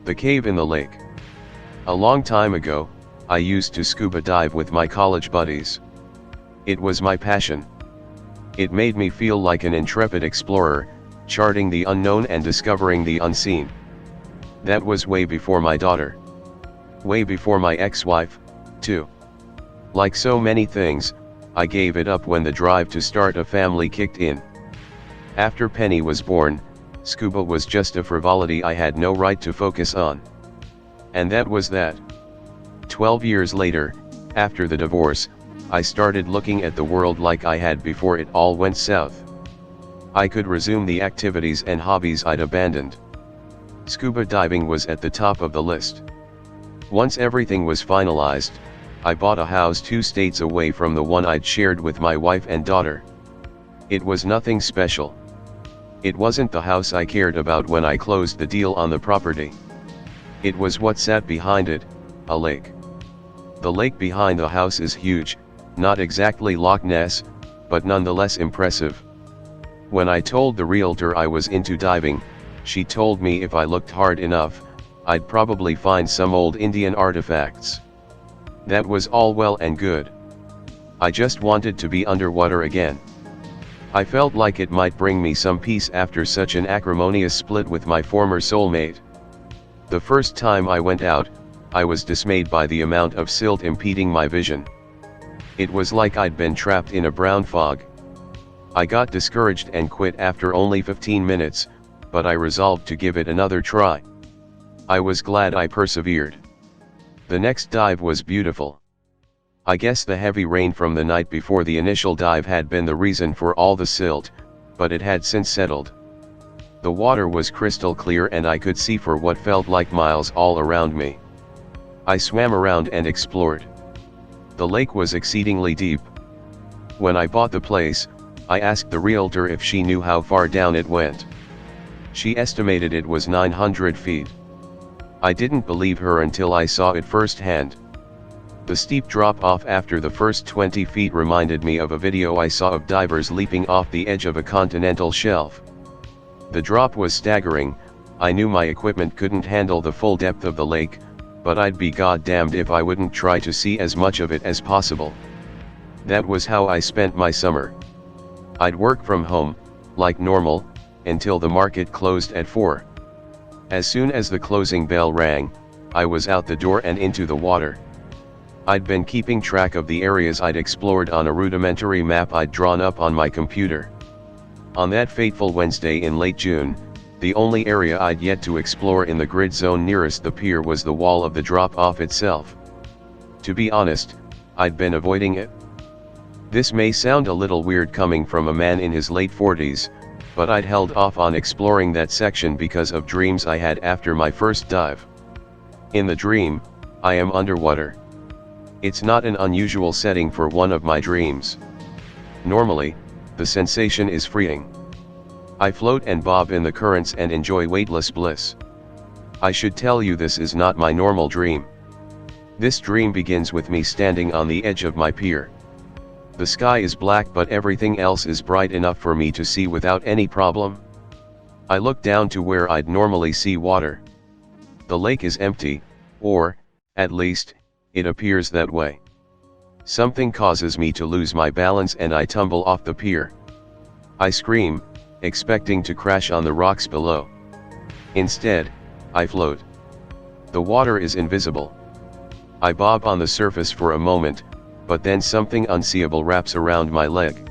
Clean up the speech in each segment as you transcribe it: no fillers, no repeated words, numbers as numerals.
The cave in the lake. A long time ago, I used to scuba dive with my college buddies. It was my passion. It made me feel like an intrepid explorer, charting the unknown and discovering the unseen. That was way before my daughter. Way before my ex-wife, too. Like so many things, I gave it up when the drive to start a family kicked in. After Penny was born, scuba was just a frivolity I had no right to focus on. And that was that. 12 years later, after the divorce, I started looking at the world like I had before it all went south. I could resume the activities and hobbies I'd abandoned. Scuba diving was at the top of the list. Once everything was finalized, I bought a house 2 states away from the one I'd shared with my wife and daughter. It was nothing special. It wasn't the house I cared about when I closed the deal on the property. It was what sat behind it, a lake. The lake behind the house is huge, not exactly Loch Ness, but nonetheless impressive. When I told the realtor I was into diving, she told me if I looked hard enough, I'd probably find some old Indian artifacts. That was all well and good. I just wanted to be underwater again. I felt like it might bring me some peace after such an acrimonious split with my former soulmate. The first time I went out, I was dismayed by the amount of silt impeding my vision. It was like I'd been trapped in a brown fog. I got discouraged and quit after only 15 minutes, but I resolved to give it another try. I was glad I persevered. The next dive was beautiful. I guess the heavy rain from the night before the initial dive had been the reason for all the silt, but it had since settled. The water was crystal clear and I could see for what felt like miles all around me. I swam around and explored. The lake was exceedingly deep. When I bought the place, I asked the realtor if she knew how far down it went. She estimated it was 900 feet. I didn't believe her until I saw it firsthand. The steep drop-off after the first 20 feet reminded me of a video I saw of divers leaping off the edge of a continental shelf. The drop was staggering. I knew my equipment couldn't handle the full depth of the lake, but I'd be goddamned if I wouldn't try to see as much of it as possible. That was how I spent my summer. I'd work from home, like normal, until the market closed at 4. As soon as the closing bell rang, I was out the door and into the water. I'd been keeping track of the areas I'd explored on a rudimentary map I'd drawn up on my computer. On that fateful Wednesday in late June, the only area I'd yet to explore in the grid zone nearest the pier was the wall of the drop-off itself. To be honest, I'd been avoiding it. This may sound a little weird coming from a man in his late 40s, but I'd held off on exploring that section because of dreams I had after my first dive. In the dream, I am underwater. It's not an unusual setting for one of my dreams. Normally, the sensation is freeing. I float and bob in the currents and enjoy weightless bliss. I should tell you this is not my normal dream. This dream begins with me standing on the edge of my pier. The sky is black but everything else is bright enough for me to see without any problem. I look down to where I'd normally see water. The lake is empty, or, at least, it appears that way. Something causes me to lose my balance and I tumble off the pier. I scream, expecting to crash on the rocks below. Instead, I float. The water is invisible. I bob on the surface for a moment, but then something unseeable wraps around my leg.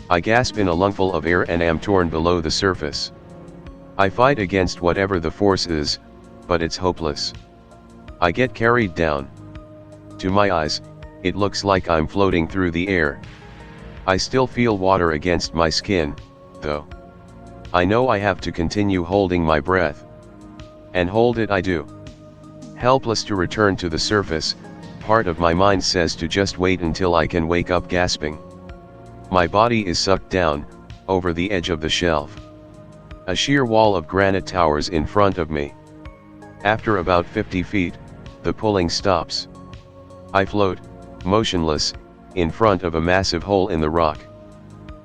I gasp in a lungful of air and am torn below the surface. I fight against whatever the force is, but it's hopeless. I get carried down. To my eyes, it looks like I'm floating through the air. I still feel water against my skin, though. I know I have to continue holding my breath. And hold it I do. Helpless to return to the surface, part of my mind says to just wait until I can wake up gasping. My body is sucked down, over the edge of the shelf. A sheer wall of granite towers in front of me. After about 50 feet, the pulling stops. I float, motionless, in front of a massive hole in the rock.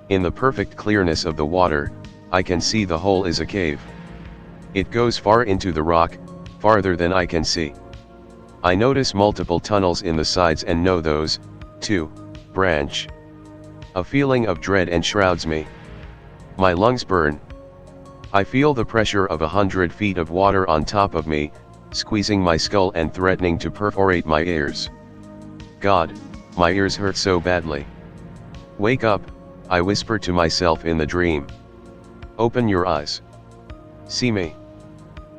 In the perfect clearness of the water, I can see the hole is a cave. It goes far into the rock, farther than I can see. I notice multiple tunnels in the sides and know those, too, branch. A feeling of dread enshrouds me. My lungs burn. I feel the pressure of 100 feet of water on top of me, squeezing my skull and threatening to perforate my ears. God, my ears hurt so badly. Wake up, I whisper to myself in the dream. Open your eyes. See me.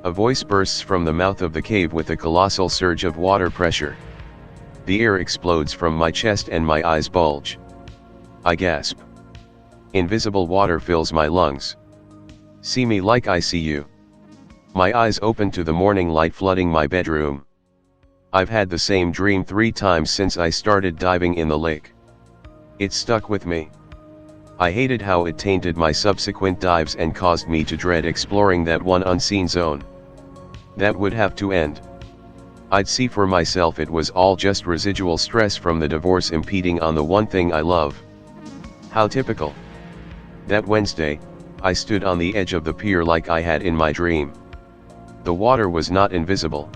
A voice bursts from the mouth of the cave with a colossal surge of water pressure. The air explodes from my chest and my eyes bulge. I gasp. Invisible water fills my lungs. See me like I see you. My eyes open to the morning light flooding my bedroom. I've had the same dream 3 times since I started diving in the lake. It stuck with me. I hated how it tainted my subsequent dives and caused me to dread exploring that one unseen zone. That would have to end. I'd see for myself it was all just residual stress from the divorce impeding on the one thing I love. How typical. That Wednesday, I stood on the edge of the pier like I had in my dream. The water was not invisible.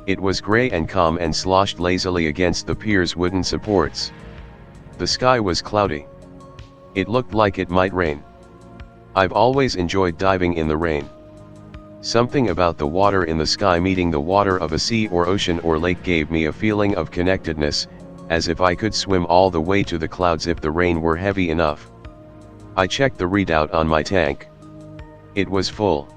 It was gray and calm and sloshed lazily against the pier's wooden supports. The sky was cloudy. It looked like it might rain. I've always enjoyed diving in the rain. Something about the water in the sky meeting the water of a sea or ocean or lake gave me a feeling of connectedness, as if I could swim all the way to the clouds if the rain were heavy enough. I checked the readout on my tank. It was full.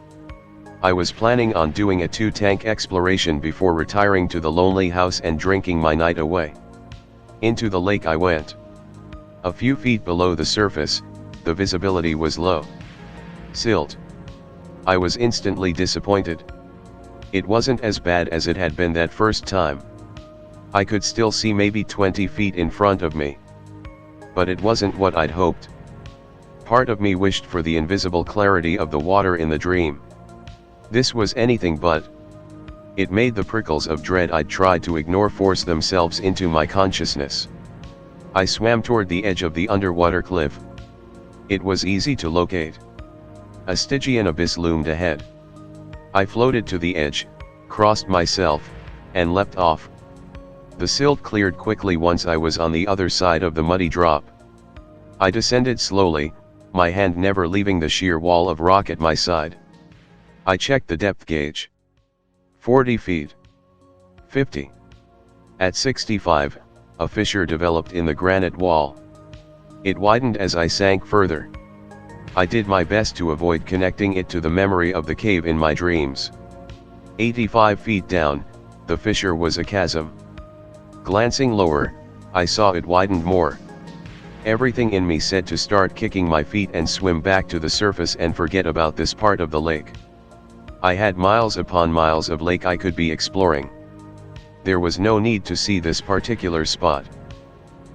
I was planning on doing a 2-tank exploration before retiring to the lonely house and drinking my night away. Into the lake I went. A few feet below the surface, the visibility was low. Silt. I was instantly disappointed. It wasn't as bad as it had been that first time. I could still see maybe 20 feet in front of me. But it wasn't what I'd hoped. Part of me wished for the invisible clarity of the water in the dream. This was anything but. It made the prickles of dread I'd tried to ignore force themselves into my consciousness. I swam toward the edge of the underwater cliff. It was easy to locate. A Stygian abyss loomed ahead. I floated to the edge, crossed myself, and leapt off. The silt cleared quickly once I was on the other side of the muddy drop. I descended slowly, my hand never leaving the sheer wall of rock at my side. I checked the depth gauge. 40 feet. 50. At 65, a fissure developed in the granite wall. It widened as I sank further. I did my best to avoid connecting it to the memory of the cave in my dreams. 85 feet down, the fissure was a chasm. Glancing lower, I saw it widened more. Everything in me said to start kicking my feet and swim back to the surface and forget about this part of the lake. I had miles upon miles of lake I could be exploring. There was no need to see this particular spot.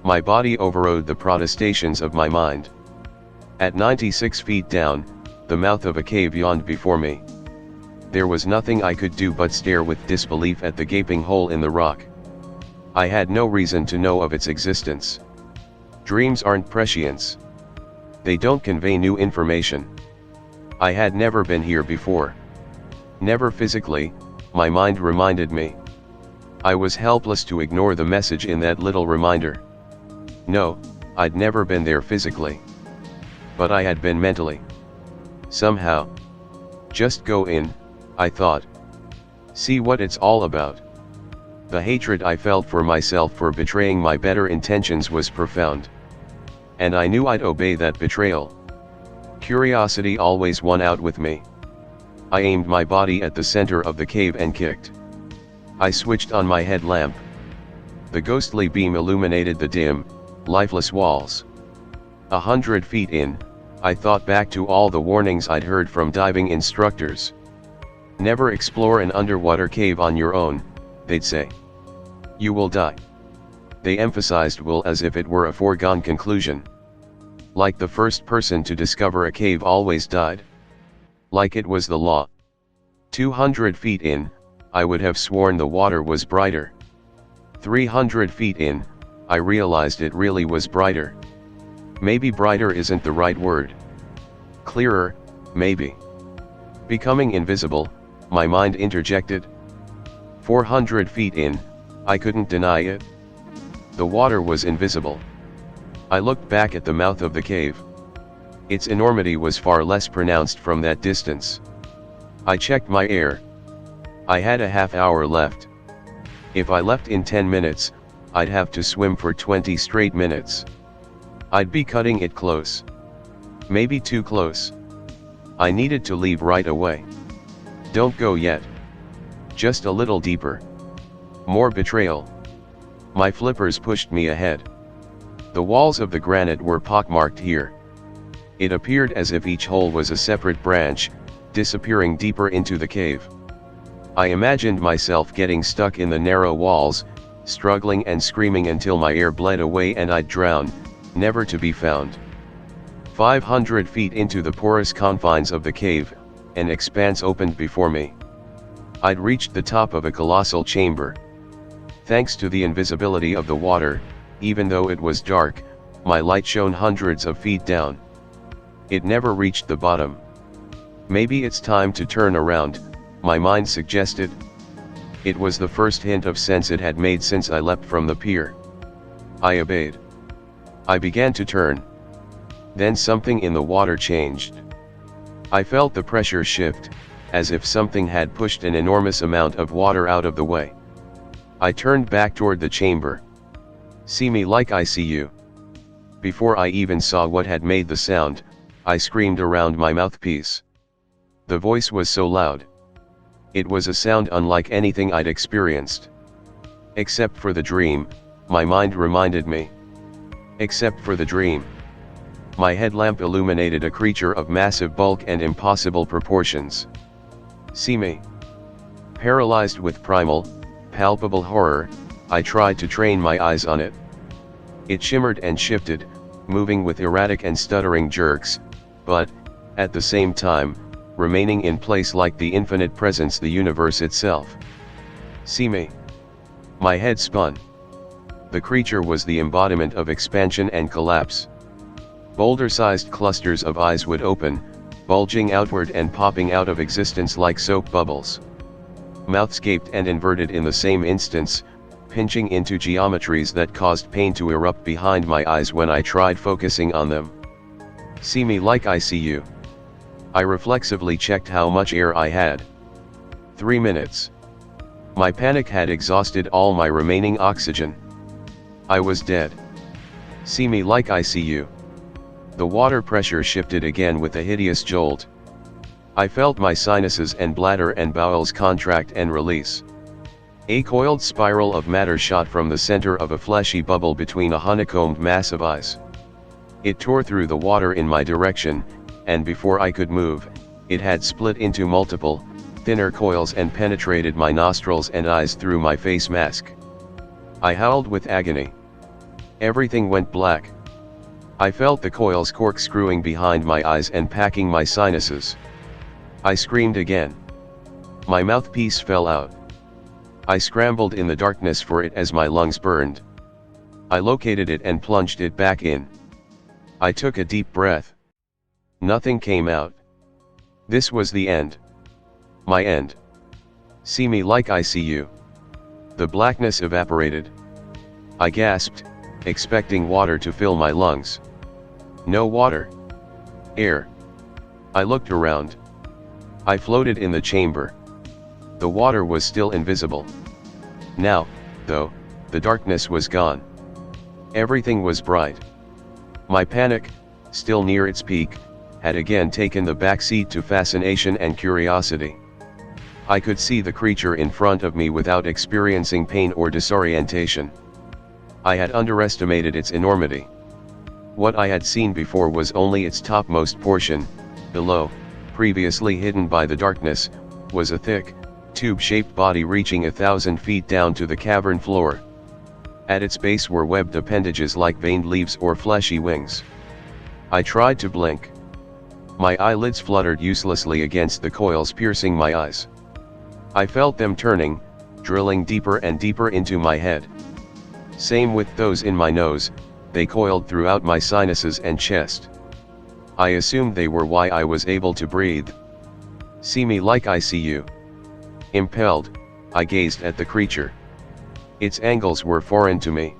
My body overrode the protestations of my mind. At 96 feet down, the mouth of a cave yawned before me. There was nothing I could do but stare with disbelief at the gaping hole in the rock. I had no reason to know of its existence. Dreams aren't prescience. They don't convey new information. I had never been here before. Never physically, my mind reminded me. I was helpless to ignore the message in that little reminder. No, I'd never been there physically. But I had been mentally. Somehow. Just go in, I thought. See what it's all about. The hatred I felt for myself for betraying my better intentions was profound. And I knew I'd obey that betrayal. Curiosity always won out with me. I aimed my body at the center of the cave and kicked. I switched on my headlamp. The ghostly beam illuminated the dim, lifeless walls. 100 feet in, I thought back to all the warnings I'd heard from diving instructors. Never explore an underwater cave on your own, they'd say. You will die. They emphasized will as if it were a foregone conclusion. Like the first person to discover a cave always died. Like it was the law. 200 feet in, I would have sworn the water was brighter. 300 feet in, I realized it really was brighter. Maybe brighter isn't the right word. Clearer, maybe. Becoming invisible, my mind interjected. 400 feet in, I couldn't deny it. The water was invisible. I looked back at the mouth of the cave. Its enormity was far less pronounced from that distance. I checked my air. I had a half-hour left. If I left in 10 minutes, I'd have to swim for 20 straight minutes. I'd be cutting it close. Maybe too close. I needed to leave right away. Don't go yet. Just a little deeper. More betrayal. My flippers pushed me ahead. The walls of the granite were pockmarked here. It appeared as if each hole was a separate branch, disappearing deeper into the cave. I imagined myself getting stuck in the narrow walls, struggling and screaming until my air bled away and I'd drown, never to be found. 500 feet into the porous confines of the cave, an expanse opened before me. I'd reached the top of a colossal chamber. Thanks to the invisibility of the water, even though it was dark, my light shone hundreds of feet down. It never reached the bottom. Maybe it's time to turn around, my mind suggested. It was the first hint of sense it had made since I leapt from the pier. I obeyed. I began to turn. Then something in the water changed. I felt the pressure shift, as if something had pushed an enormous amount of water out of the way. I turned back toward the chamber. See me like I see you. Before I even saw what had made the sound, I screamed around my mouthpiece. The voice was so loud. It was a sound unlike anything I'd experienced. Except for the dream, my mind reminded me. Except for the dream. My headlamp illuminated a creature of massive bulk and impossible proportions. See me. Paralyzed with primal, palpable horror, I tried to train my eyes on it. It shimmered and shifted, moving with erratic and stuttering jerks, but, at the same time, remaining in place like the infinite presence, the universe itself. See me. My head spun. The creature was the embodiment of expansion and collapse. Boulder-sized clusters of eyes would open, bulging outward and popping out of existence like soap bubbles. Mouths gaped and inverted in the same instance, pinching into geometries that caused pain to erupt behind my eyes when I tried focusing on them. See me like I see you. I reflexively checked how much air I had. 3 minutes. My panic had exhausted all my remaining oxygen. I was dead. See me like I see you. The water pressure shifted again with a hideous jolt. I felt my sinuses and bladder and bowels contract and release. A coiled spiral of matter shot from the center of a fleshy bubble between a honeycombed mass of eyes. It tore through the water in my direction, and before I could move, it had split into multiple, thinner coils and penetrated my nostrils and eyes through my face mask. I howled with agony. Everything went black. I felt the coils corkscrewing behind my eyes and packing my sinuses. I screamed again. My mouthpiece fell out. I scrambled in the darkness for it as my lungs burned. I located it and plunged it back in. I took a deep breath. Nothing came out. This was the end. My end. See me like I see you. The blackness evaporated. I gasped, expecting water to fill my lungs. No water. Air. I looked around. I floated in the chamber. The water was still invisible. Now, though, the darkness was gone. Everything was bright. My panic, still near its peak, had again taken the back seat to fascination and curiosity. I could see the creature in front of me without experiencing pain or disorientation. I had underestimated its enormity. What I had seen before was only its topmost portion. Below, previously hidden by the darkness, was a thick, tube-shaped body reaching 1,000 feet down to the cavern floor. At its base were webbed appendages like veined leaves or fleshy wings. I tried to blink. My eyelids fluttered uselessly against the coils piercing my eyes. I felt them turning, drilling deeper and deeper into my head. Same with those in my nose, they coiled throughout my sinuses and chest. I assumed they were why I was able to breathe. See me like I see you. Impelled, I gazed at the creature. Its angles were foreign to me.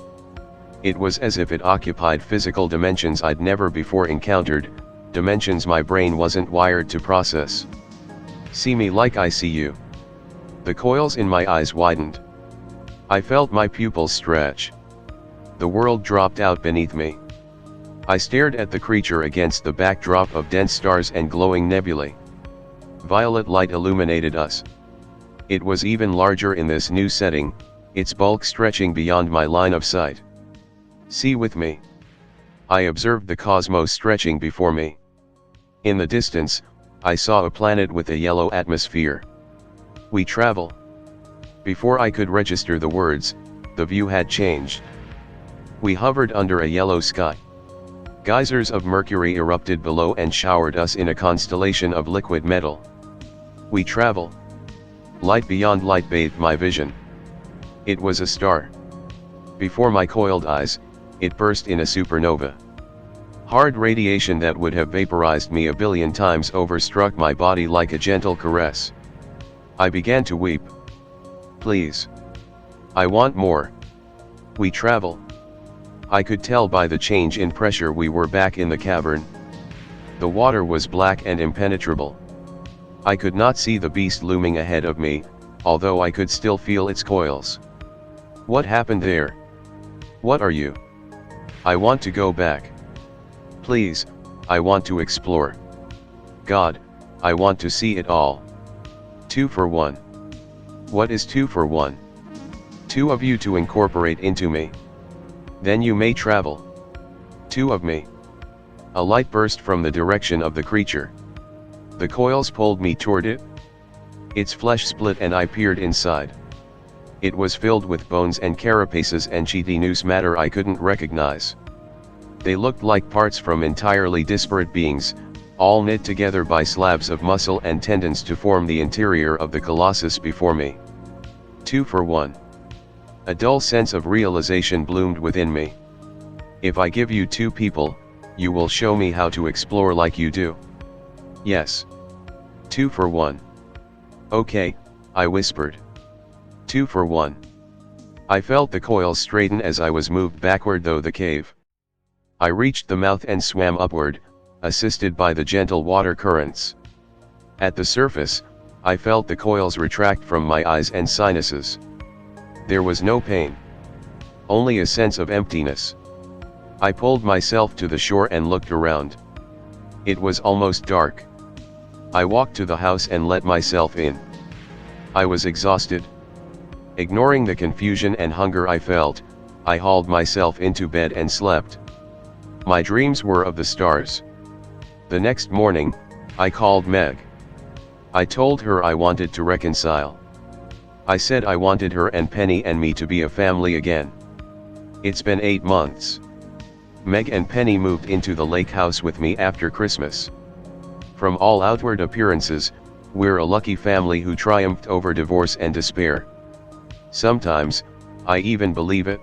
It was as if it occupied physical dimensions I'd never before encountered, dimensions my brain wasn't wired to process. See me like I see you. The coils in my eyes widened. I felt my pupils stretch. The world dropped out beneath me. I stared at the creature against the backdrop of dense stars and glowing nebulae. Violet light illuminated us. It was even larger in this new setting, its bulk stretching beyond my line of sight. See with me. I observed the cosmos stretching before me. In the distance, I saw a planet with a yellow atmosphere. We travel. Before I could register the words, the view had changed. We hovered under a yellow sky. Geysers of mercury erupted below and showered us in a constellation of liquid metal. We travel. Light beyond light bathed my vision. It was a star. Before my coiled eyes, it burst in a supernova. Hard radiation that would have vaporized me a billion times over struck my body like a gentle caress. I began to weep. Please. I want more. We travel. I could tell by the change in pressure we were back in the cavern. The water was black and impenetrable. I could not see the beast looming ahead of me, although I could still feel its coils. What happened there? What are you? I want to go back. Please, I want to explore. God, I want to see it all. 2 for 1. What is 2 for 1? 2 of you to incorporate into me. Then you may travel. 2 of me. A light burst from the direction of the creature. The coils pulled me toward it. Its flesh split and I peered inside. It was filled with bones and carapaces and chitinous matter I couldn't recognize. They looked like parts from entirely disparate beings, all knit together by slabs of muscle and tendons to form the interior of the colossus before me. 2 for 1. A dull sense of realization bloomed within me. If I give you 2 people, you will show me how to explore like you do. Yes. 2 for 1. Okay, I whispered. 2 for 1. I felt the coils straighten as I was moved backward through the cave. I reached the mouth and swam upward, assisted by the gentle water currents. At the surface, I felt the coils retract from my eyes and sinuses. There was no pain. Only a sense of emptiness. I pulled myself to the shore and looked around. It was almost dark. I walked to the house and let myself in. I was exhausted. Ignoring the confusion and hunger I felt, I hauled myself into bed and slept. My dreams were of the stars. The next morning, I called Meg. I told her I wanted to reconcile. I said I wanted her and Penny and me to be a family again. It's been 8 months. Meg and Penny moved into the lake house with me after Christmas. From all outward appearances, we're a lucky family who triumphed over divorce and despair. Sometimes, I even believe it.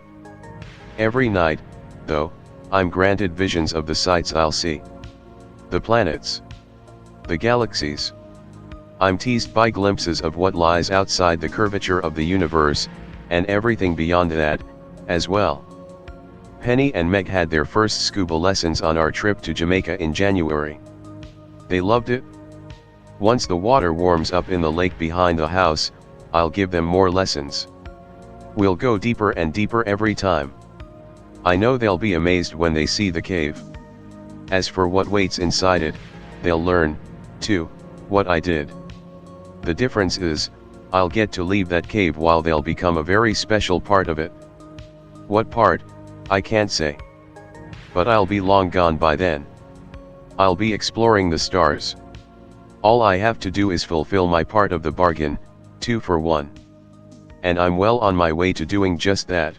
Every night, though, I'm granted visions of the sights I'll see. The planets. The galaxies. I'm teased by glimpses of what lies outside the curvature of the universe, and everything beyond that, as well. Penny and Meg had their first scuba lessons on our trip to Jamaica in January. They loved it. Once the water warms up in the lake behind the house, I'll give them more lessons. We'll go deeper and deeper every time. I know they'll be amazed when they see the cave. As for what waits inside it, they'll learn, too, what I did. The difference is, I'll get to leave that cave while they'll become a very special part of it. What part, I can't say. But I'll be long gone by then. I'll be exploring the stars. All I have to do is fulfill my part of the bargain, 2 for 1. And I'm well on my way to doing just that.